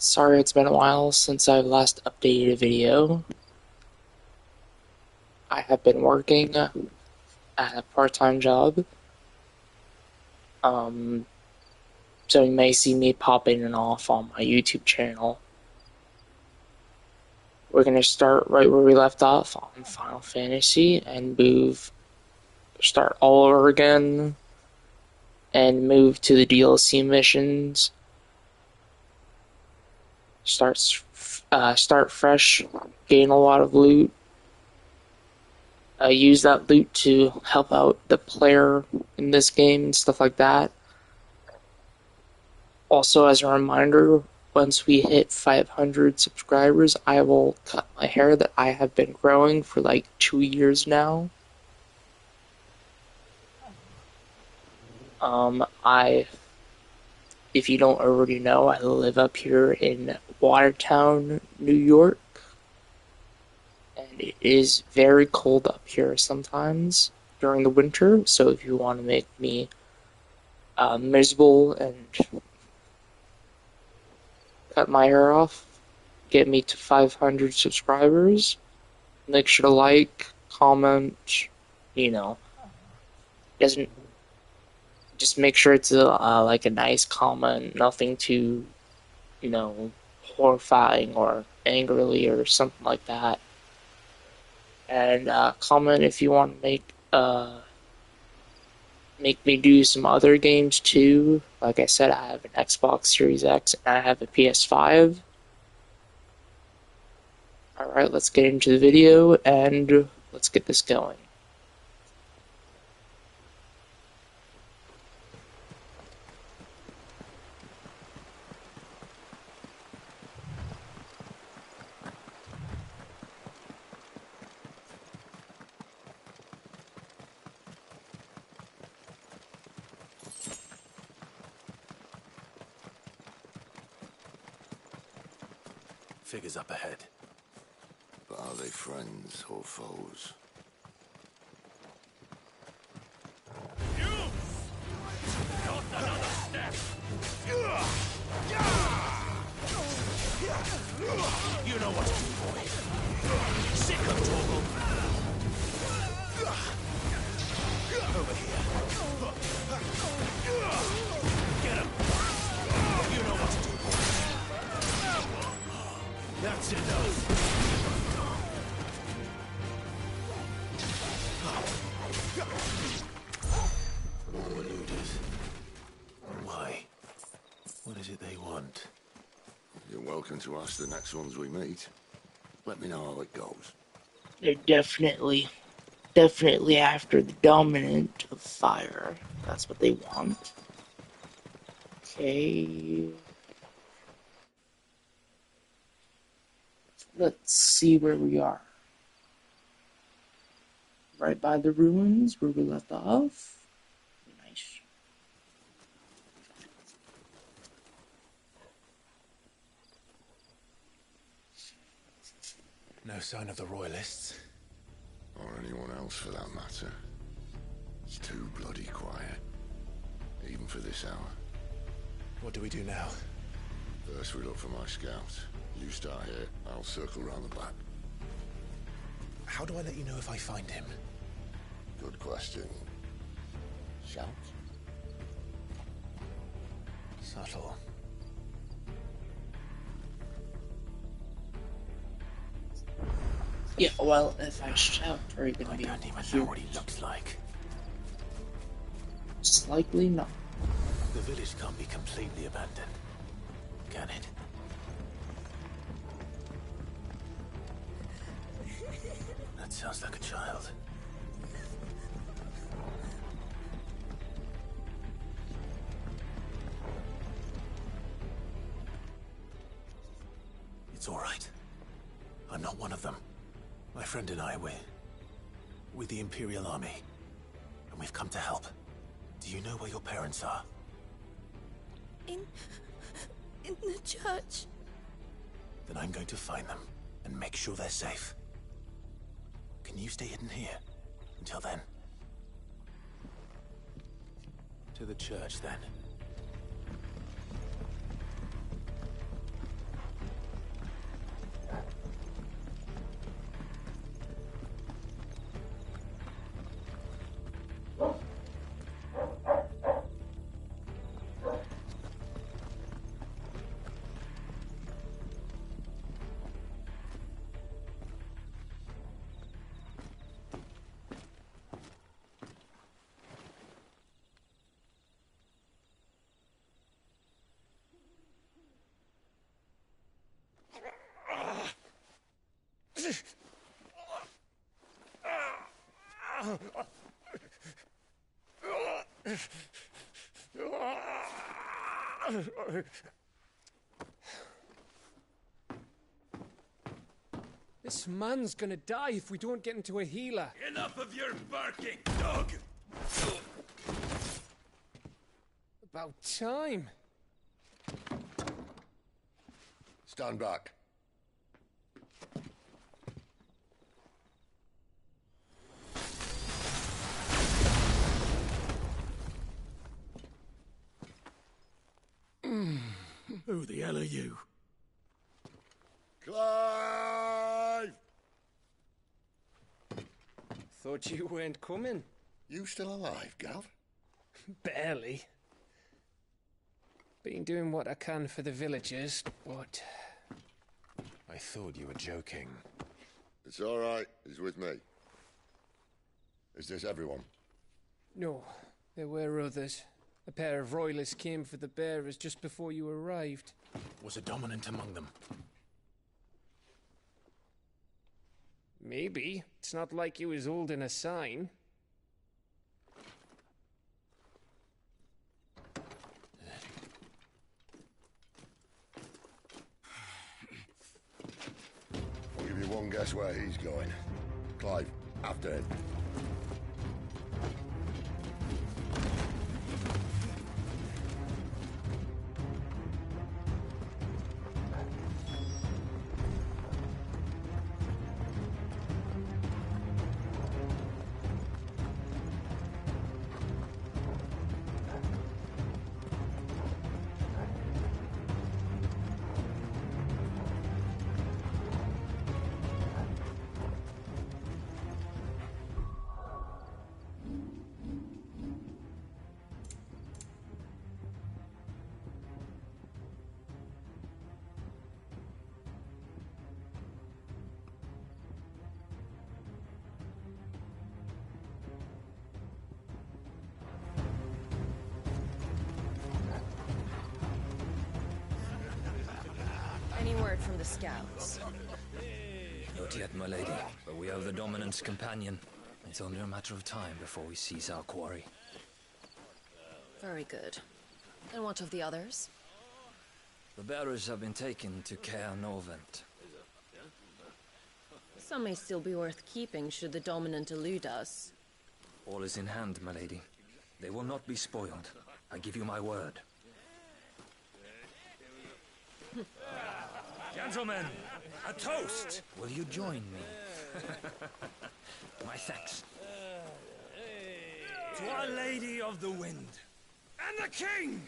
Sorry it's been a while since I last updated a video. I have been working at a part-time job. Um, so you may see me pop in and off on my YouTube channel. We're gonna start right where we left off on Final Fantasy and start all over again and move to the DLC missions. Start fresh, gain a lot of loot. Use that loot to help out the player in this game and stuff like that. Also, as a reminder, once we hit 500 subscribers, I will cut my hair that I have been growing for like 2 years now. If you don't already know, I live up here in Watertown, New York. And it is very cold up here sometimes during the winter, so if you want to make me miserable and cut my hair off, get me to 500 subscribers, make sure to like, comment, doesn't just make sure it's like a nice comment, nothing too, horrifying or angrily or something like that. And comment if you want to make me do some other games too. Like I said, I have an Xbox Series X and I have a PS5. Alright, let's get into the video and let's get this going. Figures up ahead. But are they friends or foes? You! Not another step! You know what to do, boy. Sick of Torgal. Over here. Get him! You know what to do, boy. That's enough. More looters. Why? What is it they want? You're welcome to ask the next ones we meet. Let me know how it goes. They're definitely after the dominant of fire. That's what they want. Okay. Let's see where we are. Right by the ruins where we left off. Nice. No sign of the Royalists. Or anyone else for that matter. It's too bloody quiet. Even for this hour. What do we do now? First we look for my scouts. You start here, I'll circle round the back. How do I let you know if I find him? Good question. Shout? Subtle. Yeah, well, if I shout, are you gonna I be don't even here? know what he looks like. It's likely not. The village can't be completely abandoned, can it? That sounds like a child. It's all right. I'm not one of them. My friend and I, we're with the Imperial Army, and we've come to help. Do you know where your parents are? In the church. Then I'm going to find them and make sure they're safe. Can you stay hidden here until then? To the church, then. This man's gonna die if we don't get into a healer. Enough of your barking, dog! About time. Stand back. Who the hell are you? Clive! Thought you weren't coming. You still alive, Gav? Barely. Been doing what I can for the villagers, but... I thought you were joking. It's all right. He's with me. Is this everyone? No, there were others. A pair of royalists came for the bearers just before you arrived. Was a dominant among them? Maybe. It's not like he was holding a sign. I'll give you one guess where he's going. Clive, after him. Any word from the scouts? Not yet, my lady, but we have the Dominant's companion. It's only a matter of time before we seize our quarry. Very good. And what of the others? The bearers have been taken to Caer Norvent. Some may still be worth keeping should the Dominant elude us. All is in hand, my lady. They will not be spoiled. I give you my word. Gentlemen, a toast! Will you join me? My thanks. To Our Lady of the Wind. And the King!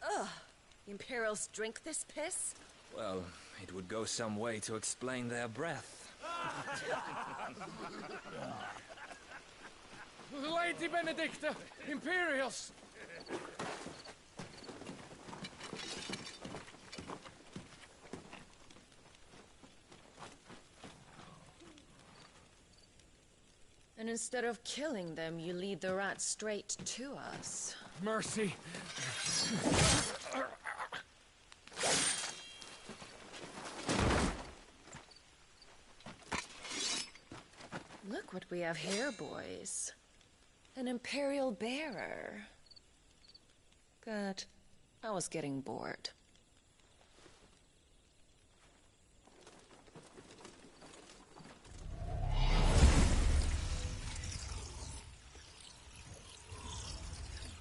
Ugh. The Imperials drink this piss? Well, it would go some way to explain their breath. Lady Benedicta! Imperials! And instead of killing them, you lead the rats straight to us. Mercy! Look what we have here, boys. An Imperial bearer. Good. I was getting bored.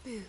Boo.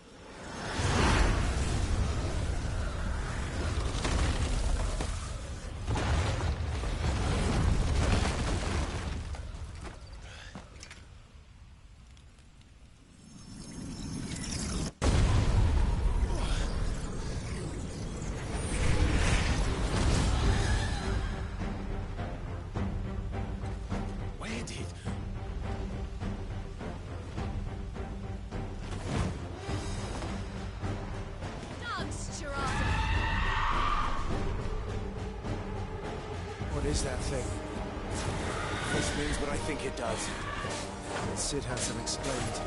What is that thing? This means what I think it does. Sid has some explaining to do.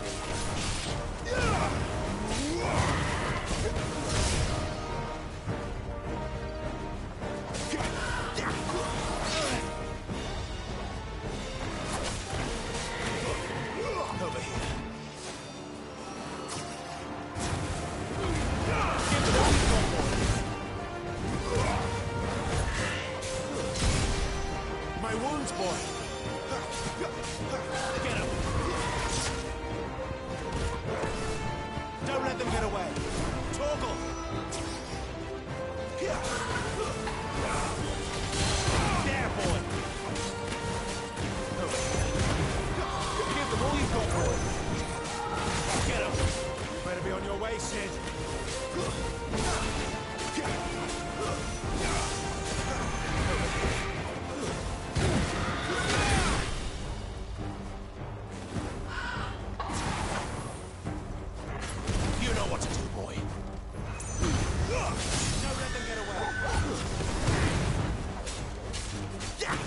I said! You know what to do, boy. Don't let them get away! Get him!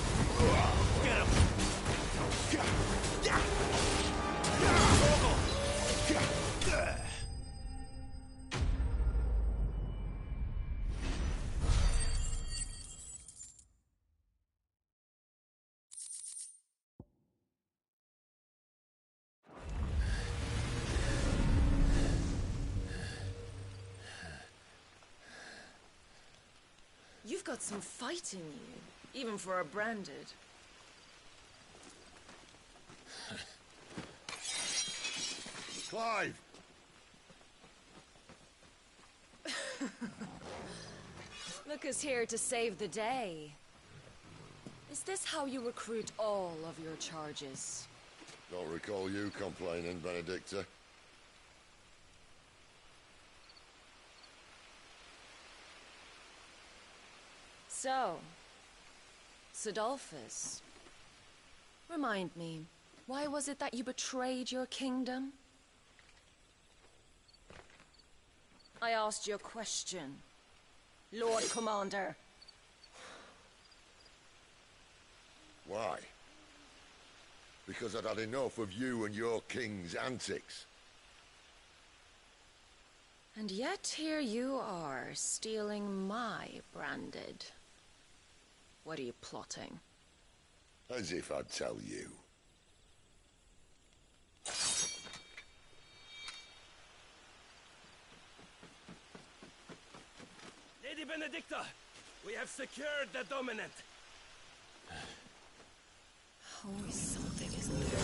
You've got some fight in you, even for a branded. Clive! Look who's here to save the day. Is this how you recruit all of your charges? Don't recall you complaining, Benedicta. So, Sidolphus, remind me, why was it that you betrayed your kingdom? I asked you a question, Lord Commander. Why? Because I'd had enough of you and your king's antics. And yet here you are, stealing my branded. What are you plotting? As if I'd tell you. Lady Benedicta, we have secured the Dominant. Always something, isn't there?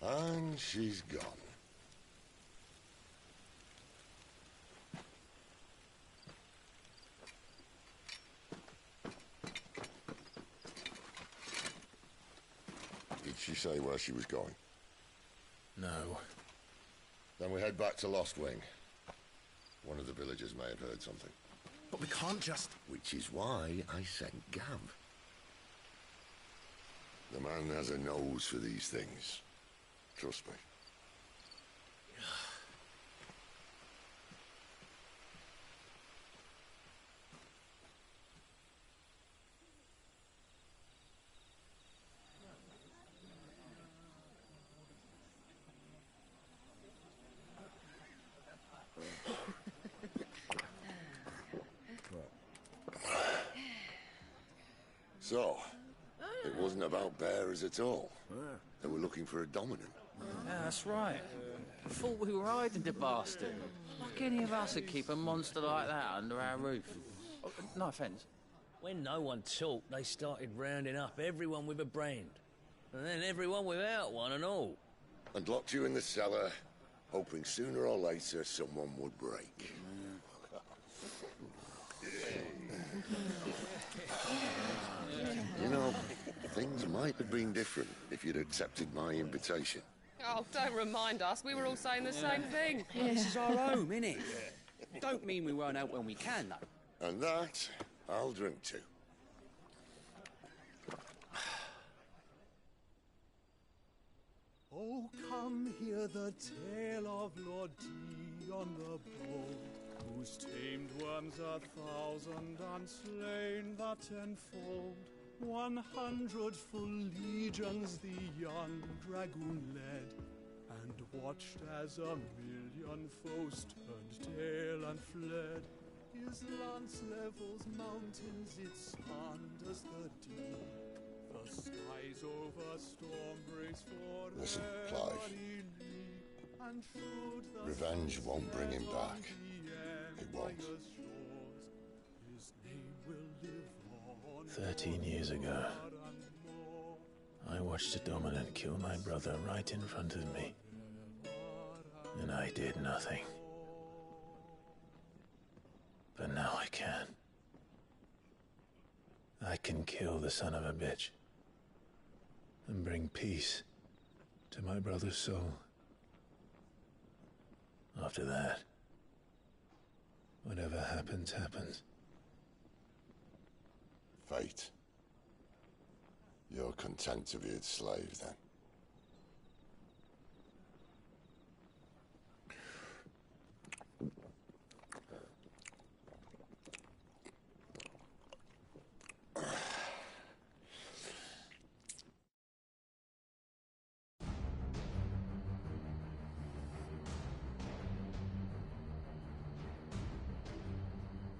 And she's gone. Did she say where she was going? No. Then we head back to Lost Wing. One of the villagers may have heard something. But we can't just... Which is why I sent Gav. The man has a nose for these things. Trust me. So, it wasn't about bearers at all. They were looking for a dominant. Yeah, that's right. Thought we were hiding the bastard. Like any of us would keep a monster like that under our roof. Oh, no offence. When no one talked, they started rounding up everyone with a brand. And then everyone without one and all. And locked you in the cellar, hoping sooner or later someone would break. You know, things might have been different if you'd accepted my invitation. Oh, don't remind us. We were all saying the same thing. This is our home, innit? Don't mean we won't help when we can, though. And that, I'll drink to. Oh, come hear the tale of Lord Dion the Bold, whose tamed worms 1,000 and slain the tenfold. 100 full legions the young dragoon led, and watched as 1,000,000 foes turned tail and fled. His lance levels mountains, it spanned the deep. The skies over storm breaks for Listen, Clive. Revenge won't bring him back. It won't. 13 years ago, I watched a dominant kill my brother right in front of me. And I did nothing. But now I can. I can kill the son of a bitch and bring peace to my brother's soul. After that, whatever happens, happens. Fate. You're content to be its slave, then?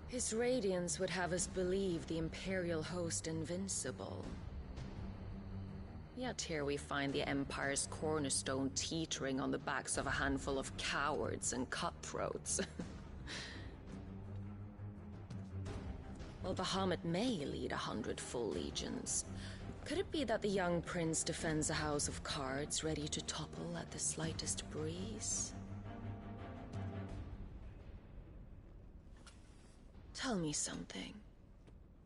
His radiance would have us believe the Imperial host invincible. Yet here we find the Empire's cornerstone teetering on the backs of a handful of cowards and cutthroats. While Bahamut may lead 100 full legions, could it be that the young prince defends a house of cards ready to topple at the slightest breeze? Tell me something.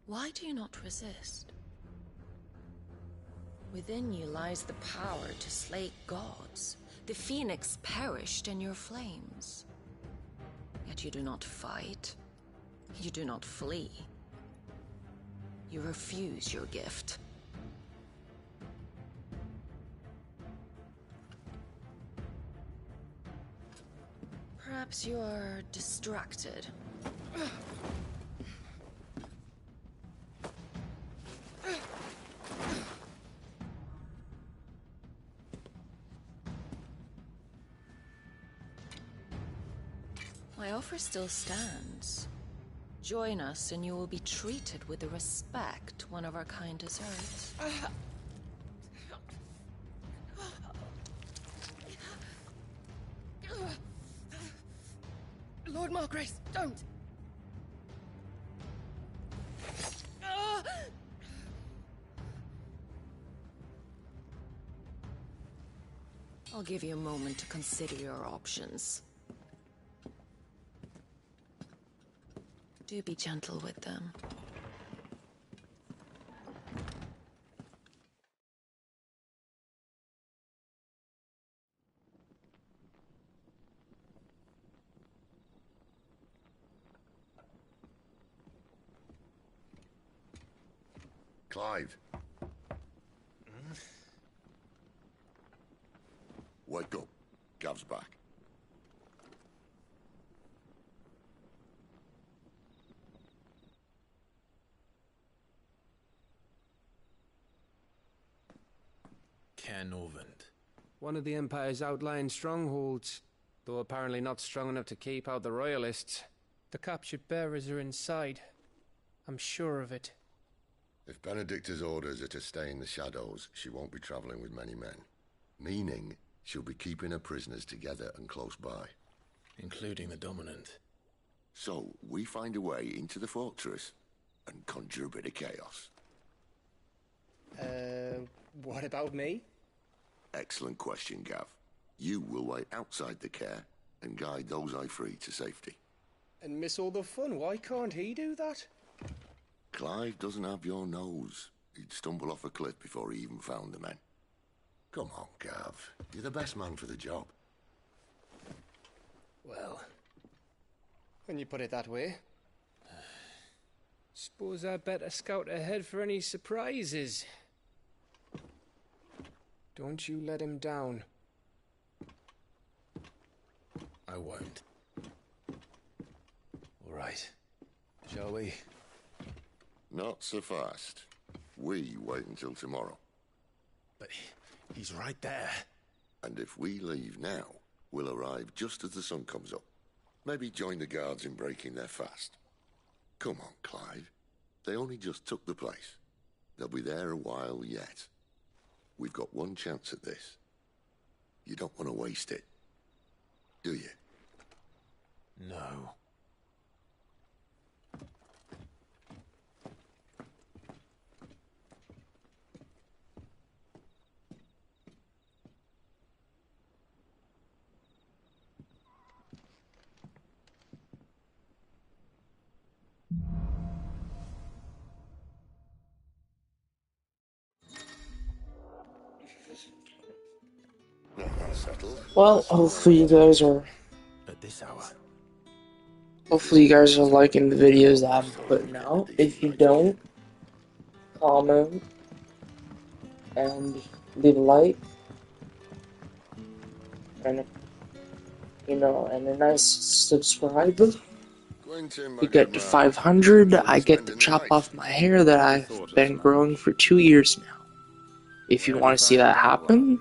Why do you not resist? Within you lies the power to slay gods. The phoenix perished in your flames. Yet you do not fight. You do not flee. You refuse your gift. Perhaps you are distracted. My offer still stands. Join us and you will be treated with the respect one of our kind deserves. Lord Margrace, don't! I'll give you a moment to consider your options. Do be gentle with them. Clive. Wake up. Gav's back. Canovant. One of the Empire's outlying strongholds, though apparently not strong enough to keep out the Royalists. The captured bearers are inside. I'm sure of it. If Benedicta's orders are to stay in the shadows, she won't be traveling with many men. Meaning, she'll be keeping her prisoners together and close by. Including the Dominant. So, we find a way into the fortress and conjure a bit of chaos. What about me? Excellent question, Gav. You will wait outside the care and guide those I free to safety. And miss all the fun. Why can't he do that? Clive doesn't have your nose. He'd stumble off a cliff before he even found the men. Come on, Gav. You're the best man for the job. Well, when you put it that way. Suppose I'd better scout ahead for any surprises. Don't you let him down. I won't. All right. Shall we? Not so fast. We wait until tomorrow. But he's right there. And if we leave now, we'll arrive just as the sun comes up. Maybe join the guards in breaking their fast. Come on, Clive. They only just took the place. They'll be there a while yet. We've got one chance at this. You don't want to waste it, do you? No. settled. Well, hopefully you guys are. At this hour. Hopefully you guys are liking the videos that I'm putting out. If you don't, comment and leave a like, and and a nice subscribe. We get to 500, I get to chop off my hair that I've been growing for 2 years now. If you want to see that happen,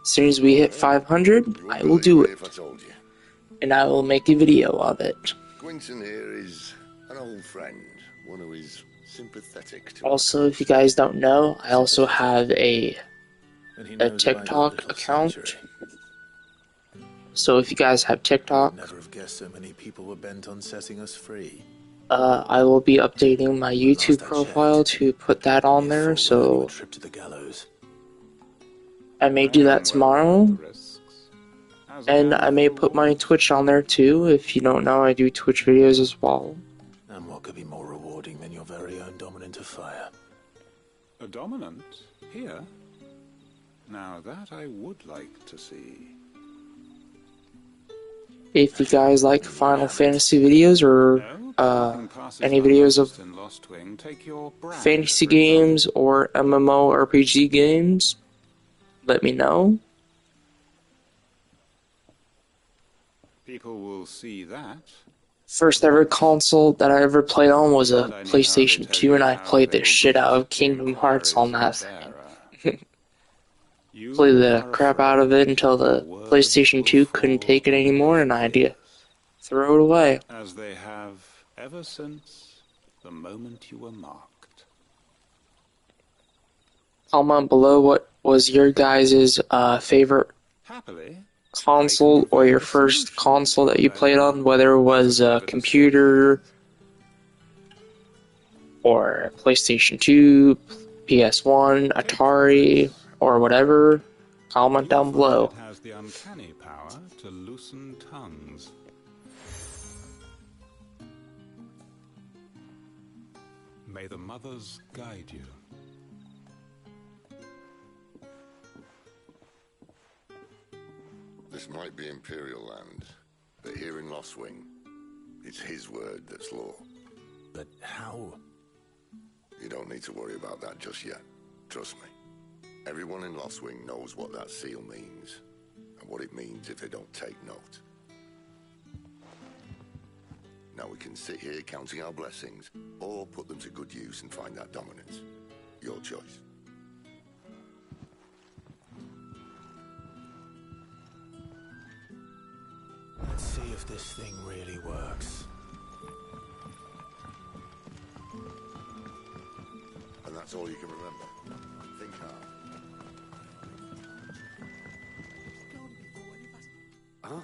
as soon as we hit 500, I will do it. And I will make a video of it. Quinton here is an old friend, one who is sympathetic to Also, if you guys don't know, I also have a TikTok account. So if you guys have TikTok, Never have guessed so many people were bent on setting us free. I will be updating my YouTube profile to put that on there, so I may do that tomorrow, and I may put my Twitch on there too. If you don't know, I do Twitch videos as well. And what could be more rewarding than your very own dominant of fire? A dominant? Here? Now that I would like to see. If you guys like Final Fantasy videos or any videos of fantasy games or MMORPG games, let me know. People will see that. First ever console that I ever played on was a PlayStation 2, and I played the shit out of Kingdom Hearts on that thing. Played the crap out of it until the PlayStation 2 couldn't take it anymore, and I had to throw it away. As they have ever since the moment you were marked. Comment below what was your guys' favorite console or your first console that you played on, whether it was a computer or PlayStation 2, PS1, Atari, or whatever. Comment down below. It has the uncanny power to loosen tongues. May the mothers guide you. This might be Imperial land, but here in Lostwing, it's his word that's law. But how? You don't need to worry about that just yet. Trust me. Everyone in Lostwing knows what that seal means, and what it means if they don't take note. Now we can sit here counting our blessings, or put them to good use and find that dominance. Your choice. Let's see if this thing really works. And that's all you can remember. Think hard. Huh?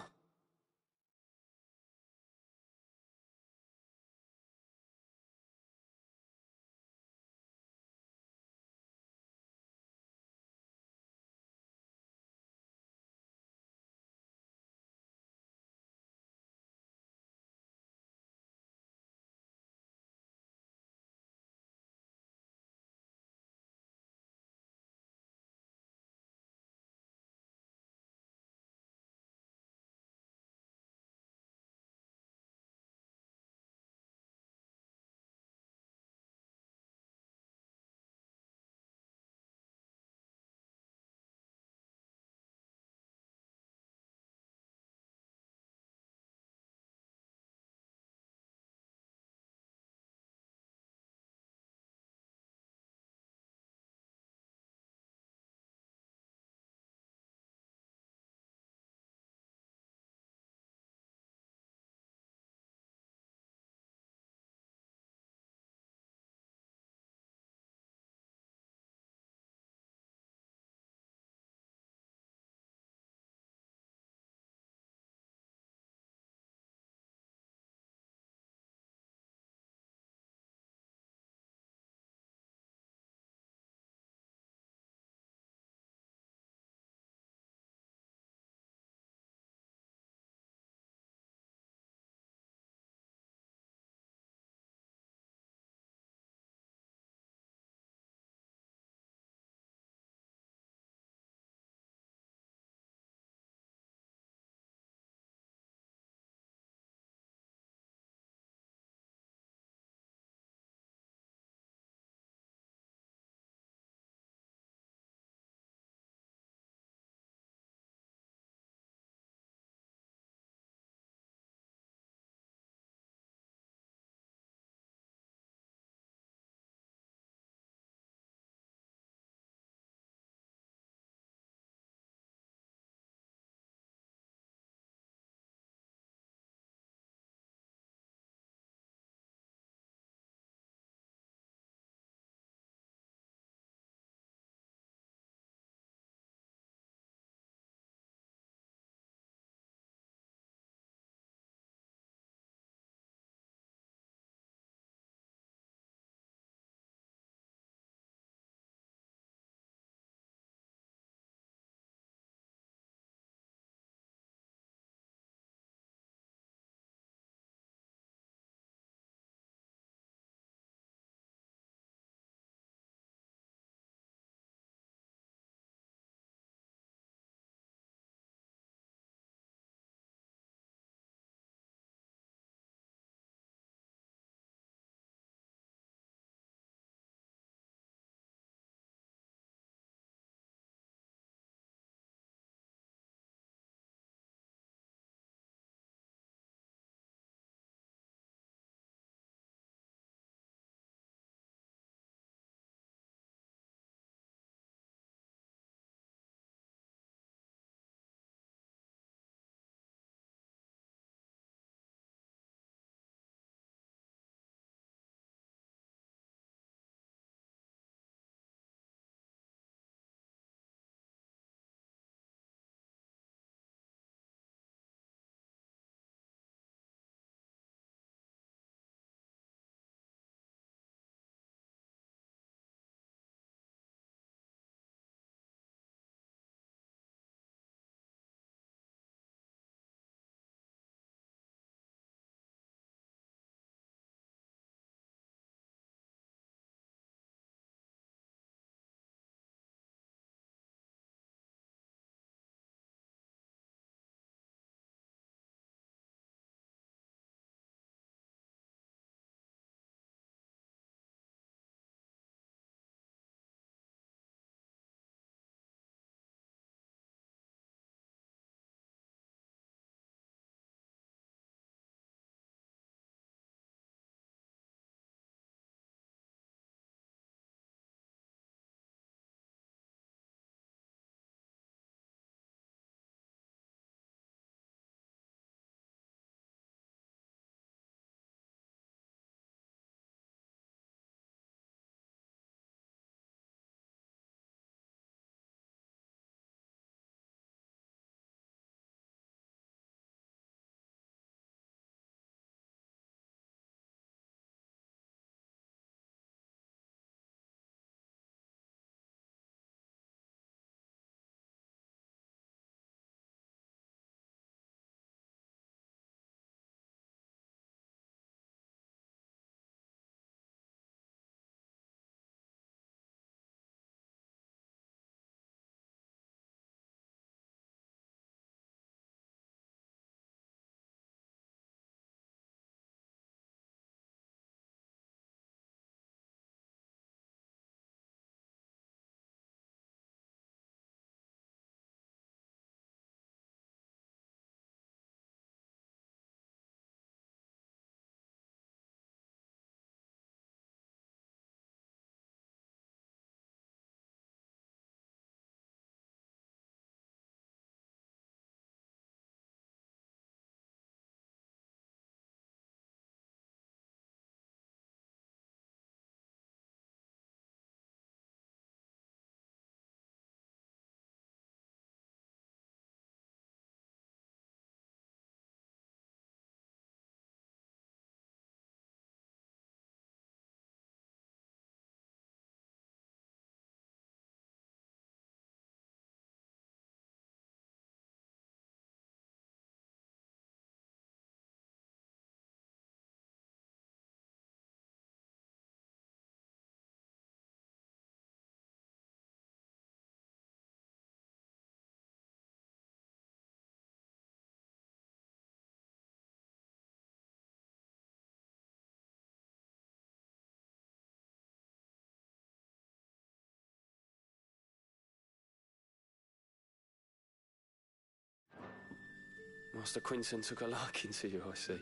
Master Quinton took a liking to you, I see.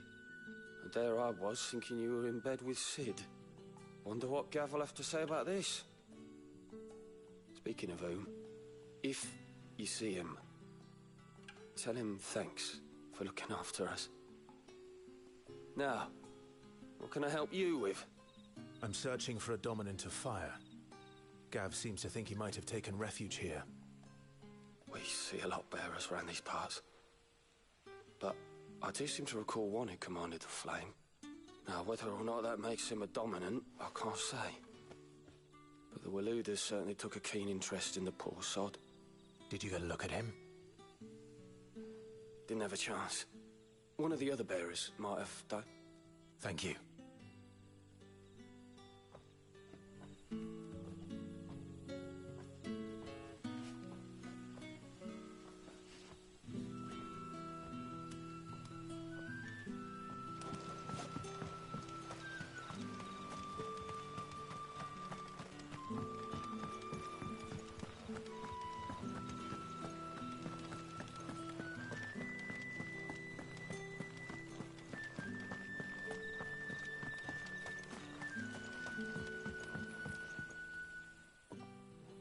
And there I was, thinking you were in bed with Sid. Wonder what Gav will have to say about this. Speaking of whom, if you see him, tell him thanks for looking after us. Now, what can I help you with? I'm searching for a dominant of fire. Gav seems to think he might have taken refuge here. We see a lot bearers around these parts. But I do seem to recall one who commanded the flame. Now, whether or not that makes him a dominant, I can't say. But the Waluders certainly took a keen interest in the poor sod. Did you get a look at him? Didn't have a chance. One of the other bearers might have done. Thank you.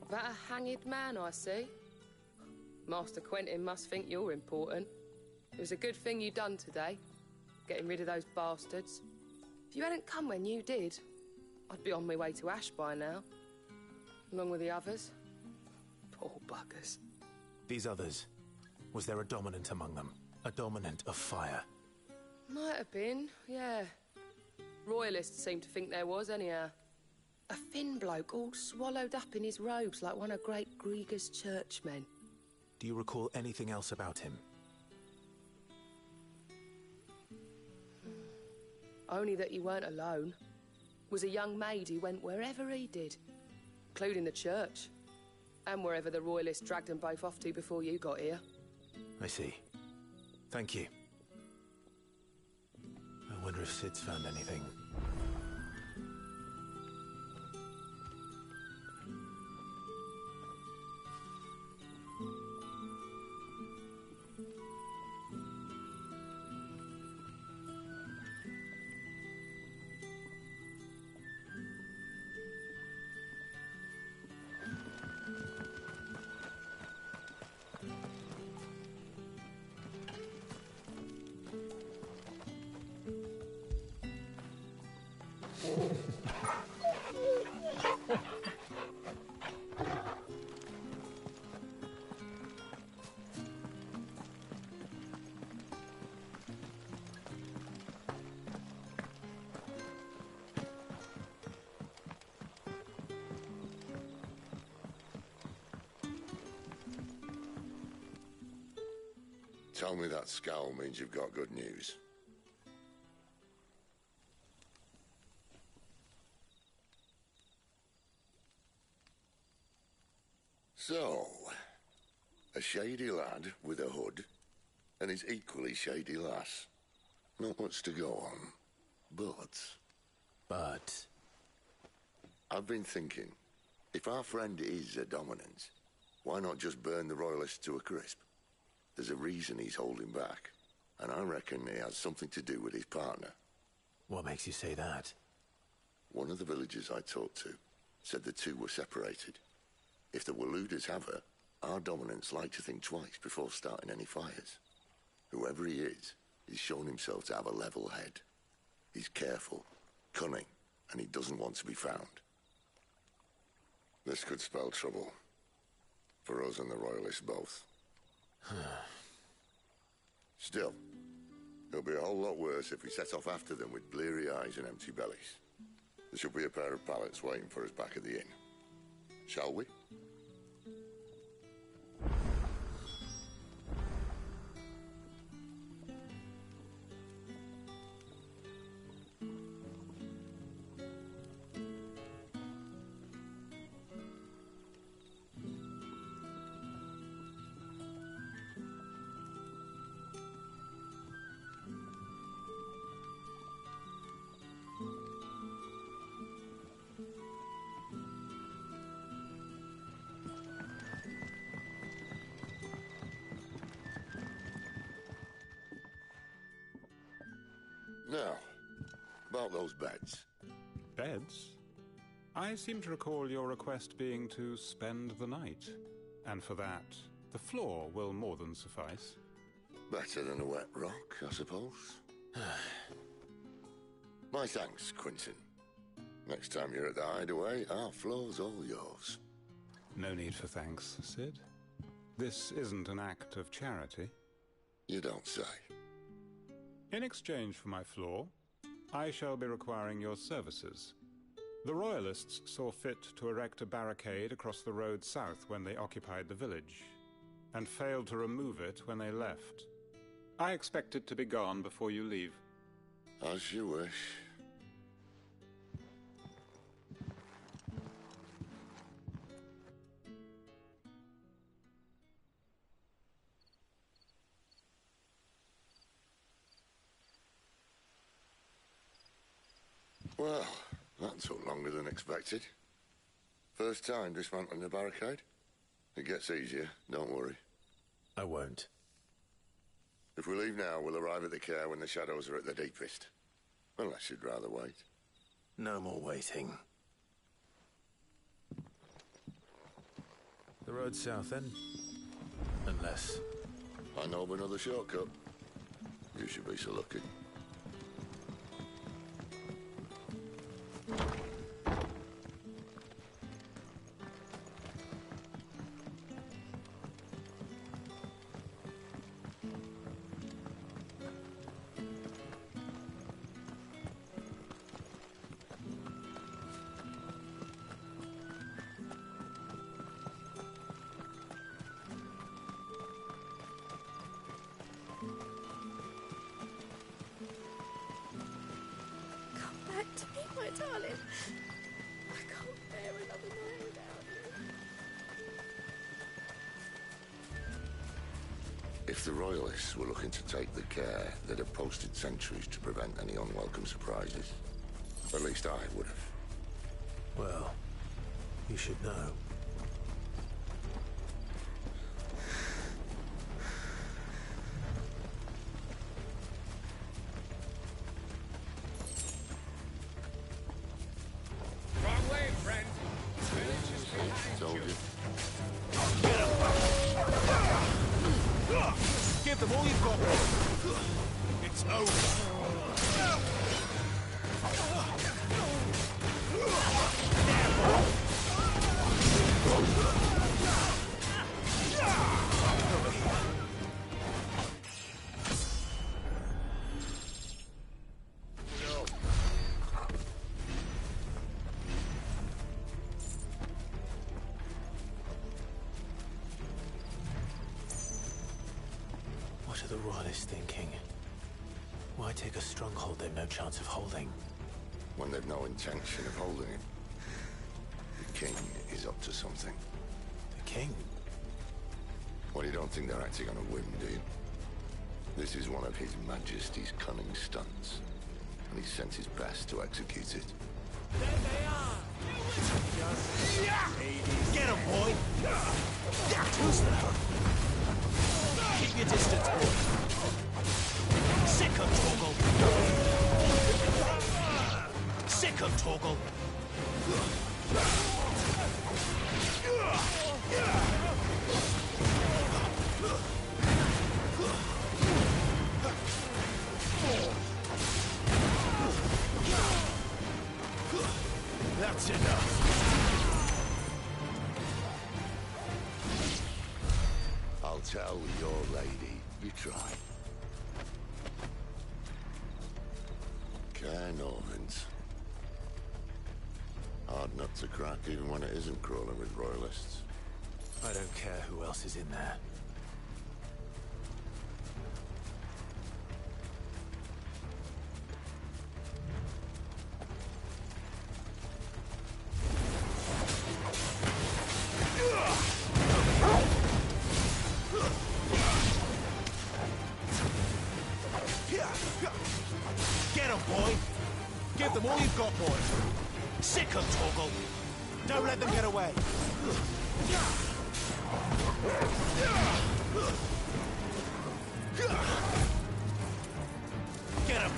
That a hanged man, I see. Master Quentin must think you're important. It was a good thing you done today, getting rid of those bastards. If you hadn't come when you did, I'd be on my way to Ash by now, along with the others. Poor buggers. These others, was there a dominant among them? A dominant of fire? Might have been, yeah. Royalists seem to think there was, anyhow. A thin bloke all swallowed up in his robes like one of Great Grieger's churchmen. Do you recall anything else about him? Only that he weren't alone. Was a young maid who went wherever he did, including the church, and wherever the Royalists dragged them both off to before you got here. I see. Thank you. I wonder if Sid's found anything. Tell me that scowl means you've got good news. So, a shady lad with a hood, and his equally shady lass. Not much to go on, but... I've been thinking, if our friend is a dominant, why not just burn the Royalists to a crisp? There's a reason he's holding back, and I reckon he has something to do with his partner. What makes you say that? One of the villagers I talked to said the two were separated. If the Waluders have her, our dominants like to think twice before starting any fires. Whoever he is, he's shown himself to have a level head. He's careful, cunning, and he doesn't want to be found. This could spell trouble. For us and the Royalists both. Still, it'll be a whole lot worse if we set off after them with bleary eyes and empty bellies. There should be a pair of pallets waiting for us back at the inn. Shall we? Now, about those beds. Beds? I seem to recall your request being to spend the night. And for that, the floor will more than suffice. Better than a wet rock, I suppose. My thanks, Quentin. Next time you're at the Hideaway, our floor's all yours. No need for thanks, Sid. This isn't an act of charity. You don't say. In exchange for my floor, I shall be requiring your services. The Royalists saw fit to erect a barricade across the road south when they occupied the village, and failed to remove it when they left. I expect it to be gone before you leave. As you wish. Well, that took longer than expected. First time dismantling the barricade? It gets easier, don't worry. I won't. If we leave now, we'll arrive at the Care when the shadows are at their deepest. Unless you'd rather wait. No more waiting. The road south, then? Unless... I know of another shortcut. You should be so lucky. Darling, I can't bear another night without you. If the Royalists were looking to take the Care, they'd have posted sentries to prevent any unwelcome surprises. At least I would have. Well, you should know. Give them all you've got. It's over. What are the Royalists thinking? Why take a stronghold they've no chance of holding? When they've no intention of holding it. The King is up to something. The King? Well, you don't think they're acting on a whim, do you? This is one of His Majesty's cunning stunts, and he sent his best to execute it. There they are! Get him, boy! Who's that? Keep your distance, boy. Sick him, Torgal! Sick him, Torgal! That's enough. I'll tell your lady you tried. Caer Norvins. Hard nut to crack even when it isn't crawling with Royalists. I don't care who else is in there. Get him, boy! Give them all you've got, boy! Sick him, Torgal! Don't let them get away! Get him!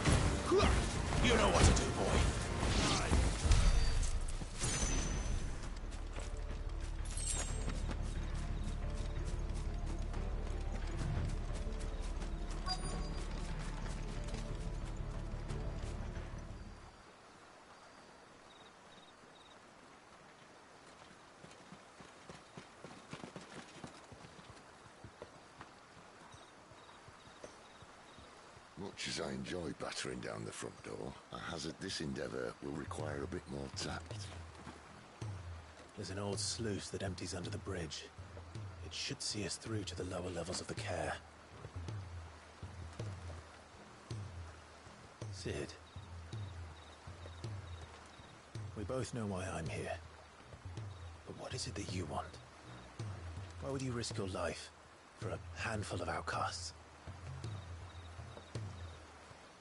much as I enjoy battering down the front door, I hazard this endeavour will require a bit more tact. There's an old sluice that empties under the bridge. It should see us through to the lower levels of the care. Sid. We both know why I'm here. But what is it that you want? Why would you risk your life for a handful of outcasts?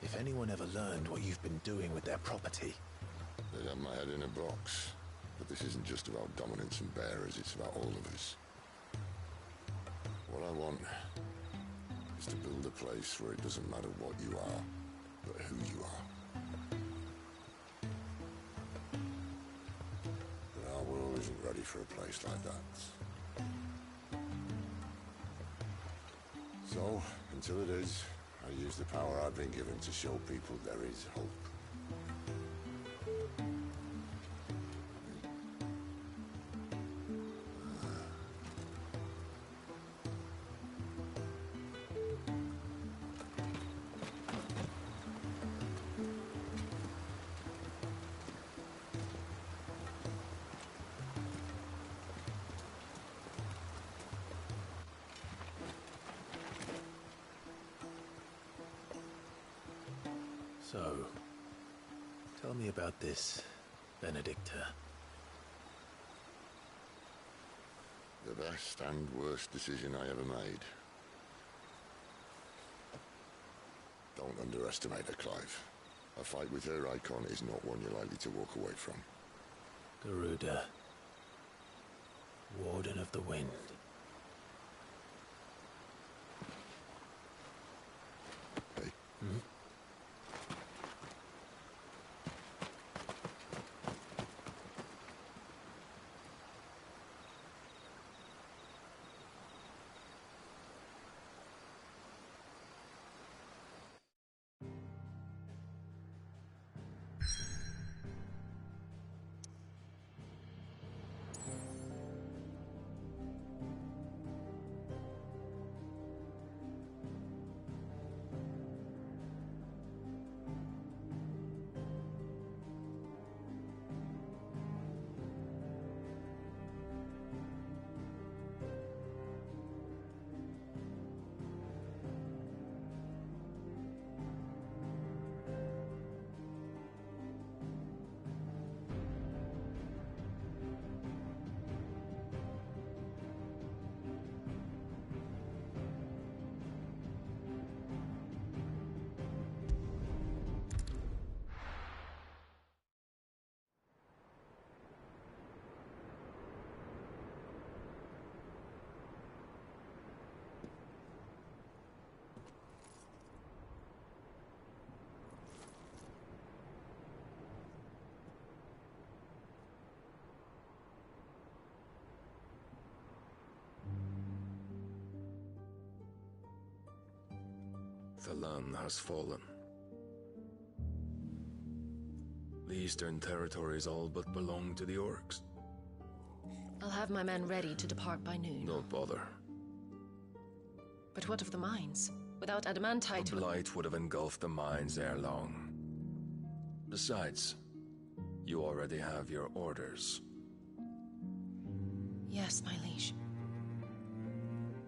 If anyone ever learned what you've been doing with their property... They'd have my head in a box. But this isn't just about dominance and bearers, it's about all of us. What I want is to build a place where it doesn't matter what you are, but who you are. But our world isn't ready for a place like that. So, until it is, I use the power I've been given to show people there is hope. So, tell me about this, Benedicta. The best and worst decision I ever made. Don't underestimate her, Clive. A fight with her icon is not one you're likely to walk away from. Garuda. Warden of the Wind. Hey. Hmm? The Lan has fallen. The Eastern territories all but belong to the orcs. I'll have my men ready to depart by noon. Don't bother. But what of the mines? Without adamantite... The blight would have engulfed the mines ere long. Besides, you already have your orders. Yes, my liege.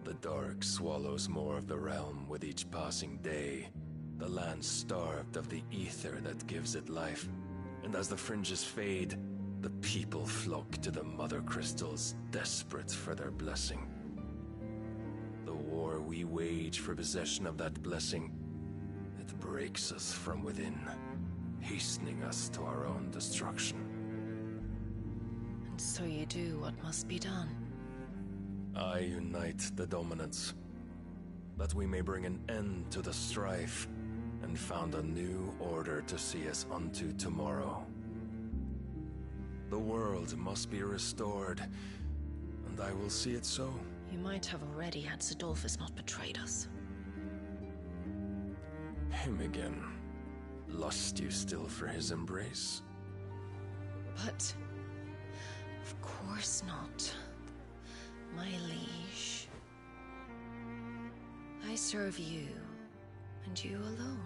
The dark swallows more of the realm with each passing day. The land starved of the ether that gives it life. And as the fringes fade, the people flock to the mother crystals, desperate for their blessing. The war we wage for possession of that blessing, it breaks us from within, hastening us to our own destruction. And so you do what must be done. I unite the dominants, that we may bring an end to the strife, and found a new order to see us unto tomorrow. The world must be restored, and I will see it so. You might have already had Sidolphus not betrayed us. Him again. Lust you still for his embrace? But... of course not. My liege. I serve you, And you alone.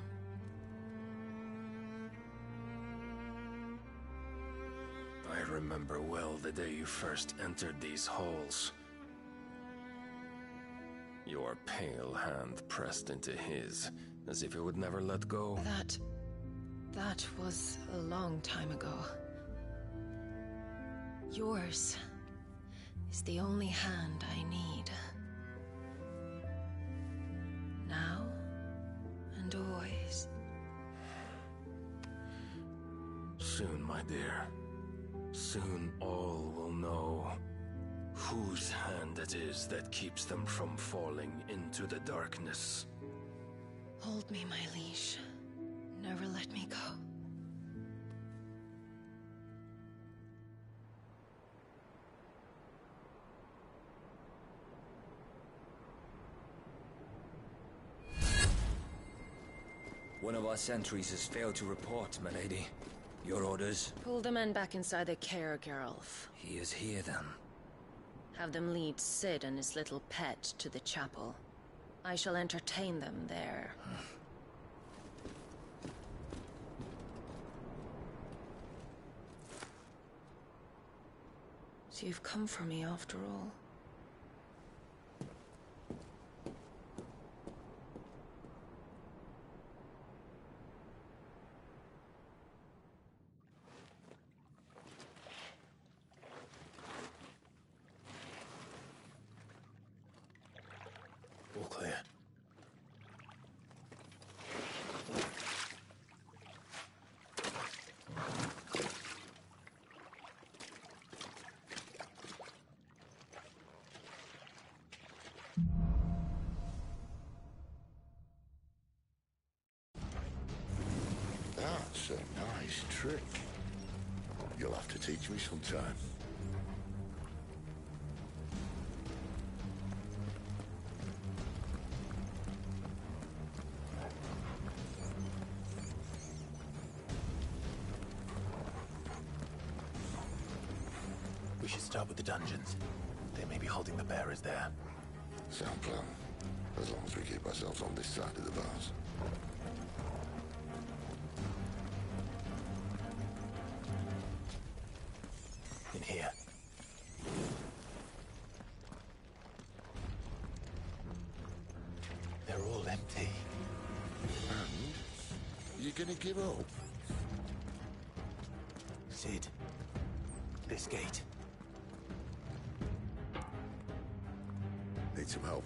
I remember well the day you first entered these halls. Your pale hand pressed into his, as if it would never let go. That was a long time ago. Yours is the only hand I need. Now and always. Soon, my dear. Soon all will know whose hand it is that keeps them from falling into the darkness. Hold me, my liege. Never let me go. One of our sentries has failed to report, milady. Your orders? Pull the men back inside the care, Geralf. He is here, then. Have them lead Cid and his little pet to the chapel. I shall entertain them there. So you've come for me after all. All clear. That's a nice trick. You'll have to teach me sometime. We should start with the dungeons. They may be holding the bearers there. Sound plan. As long as we keep ourselves on this side of the bars. In here. They're all empty. And? You gonna give up? Cid. This gate. Need some help.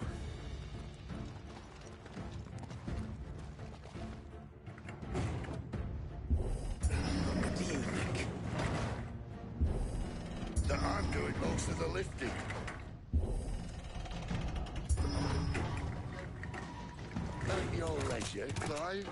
What do you think? That I'm doing most of the lifting. Ain't your leisure, Clive?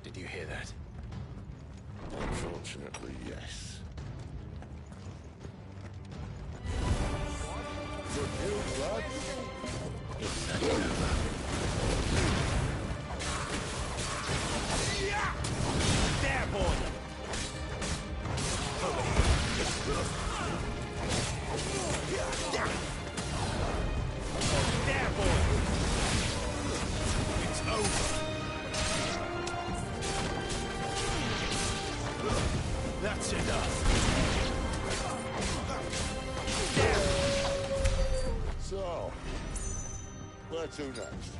Did you hear that? Unfortunately, yes. Good news, lad. There, boy! There, boy! It's over. That's enough. So, where to next?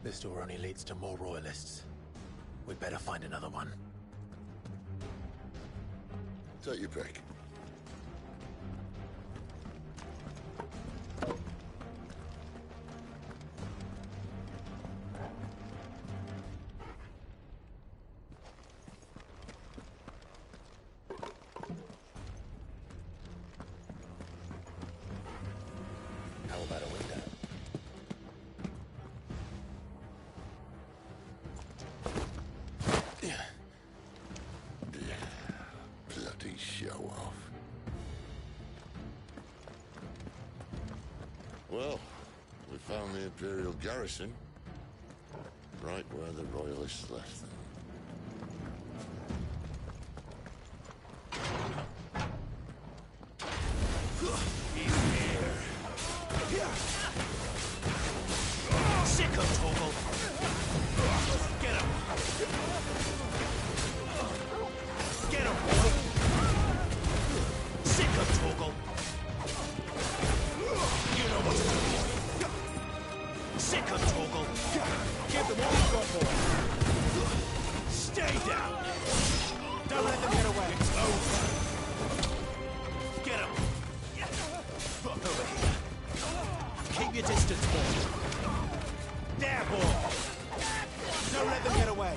This door only leads to more royalists. We'd better find another one. Take your pick. Well, we found the Imperial garrison. Right where the Royalists left them. Sick of Torgal! Get him! Get him, boy! Sick of Torgal! You know what to do, boy! Sick of Torgal! Give them all you've got, boy! Stay down! Don't let them get away! It's over! Get him! Over here! Keep your distance, boy! There, boy! Don't let them get away!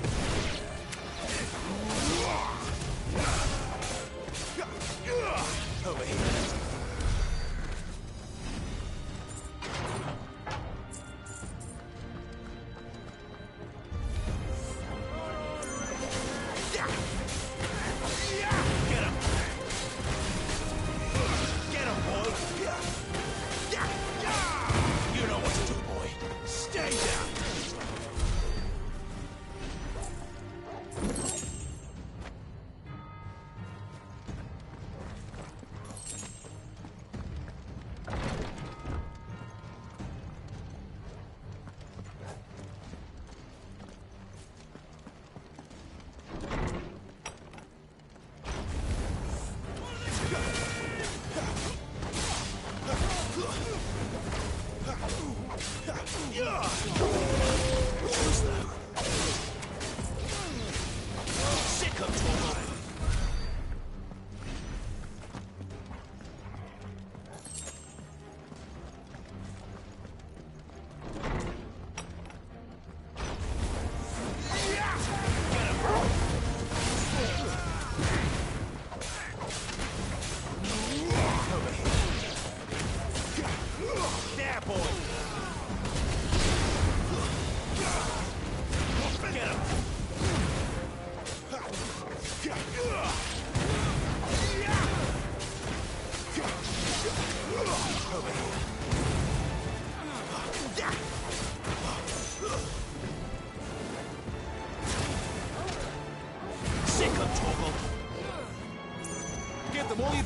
Over here.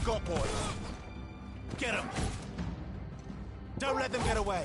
Got boy. Get him. Don't let them get away.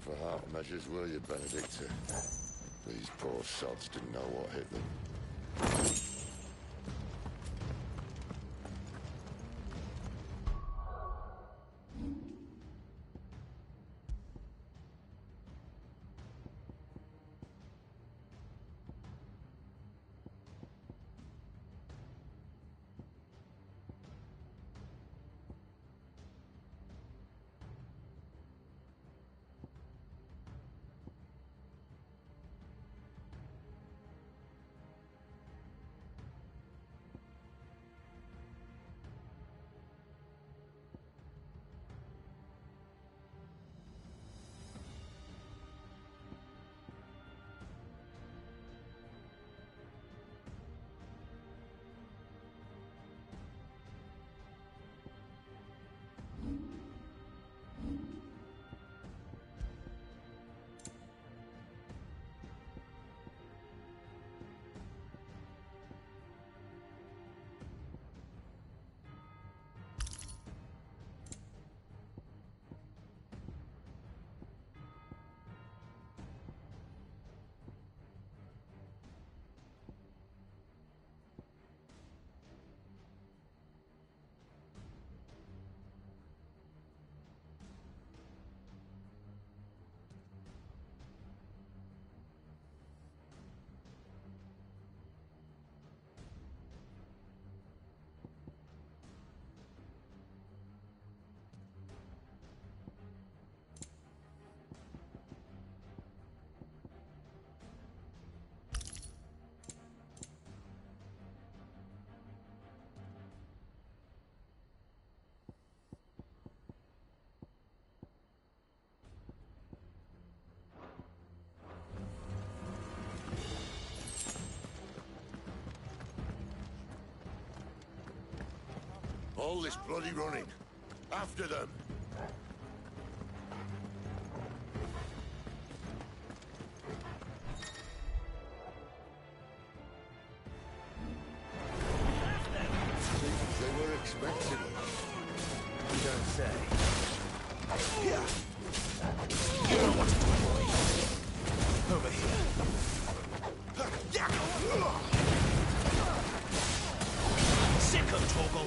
for half measures, were you, Benedicta? These poor sods didn't know what hit them. All this bloody running. After them. They were expecting us. You don't say. Yeah. You know what to do, boy. Over here. Sick of Torgal.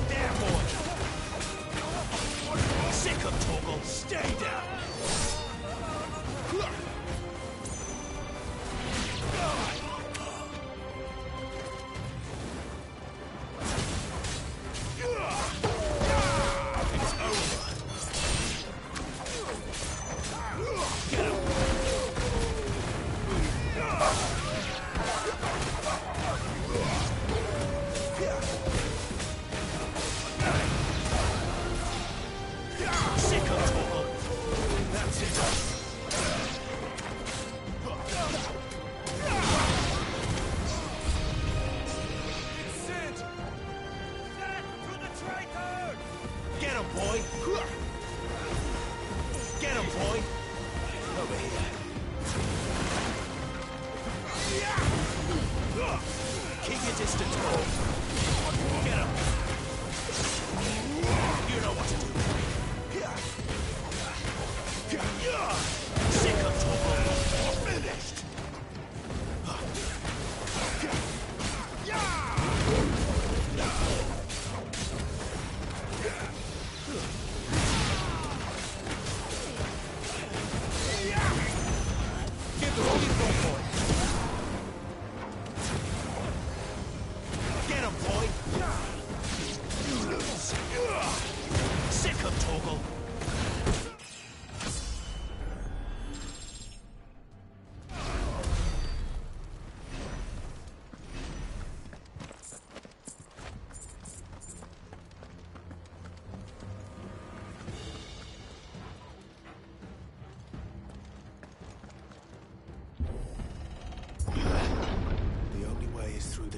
There, boy. Sick of Torgal. Stay down.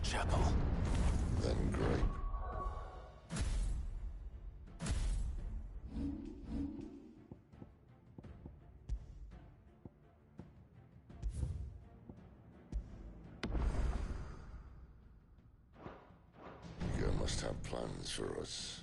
Chapel. Then great. plans for us.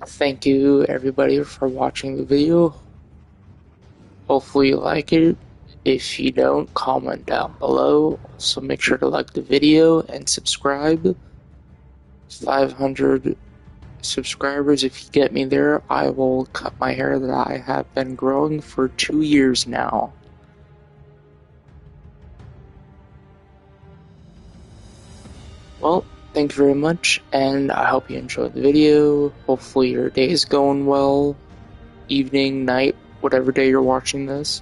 Thank you everybody for watching the video. Hopefully you like it. If you don't, comment down below. Also make sure to like the video and subscribe. 500 subscribers, if you get me there, I will cut my hair that I have been growing for 2 years now. Well, thank you very much, and I hope you enjoyed the video. Hopefully your day is going well, evening, night, whatever day you're watching this.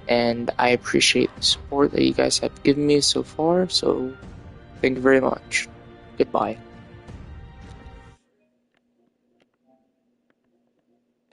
And I appreciate the support that you guys have given me so far, so thank you very much. Goodbye.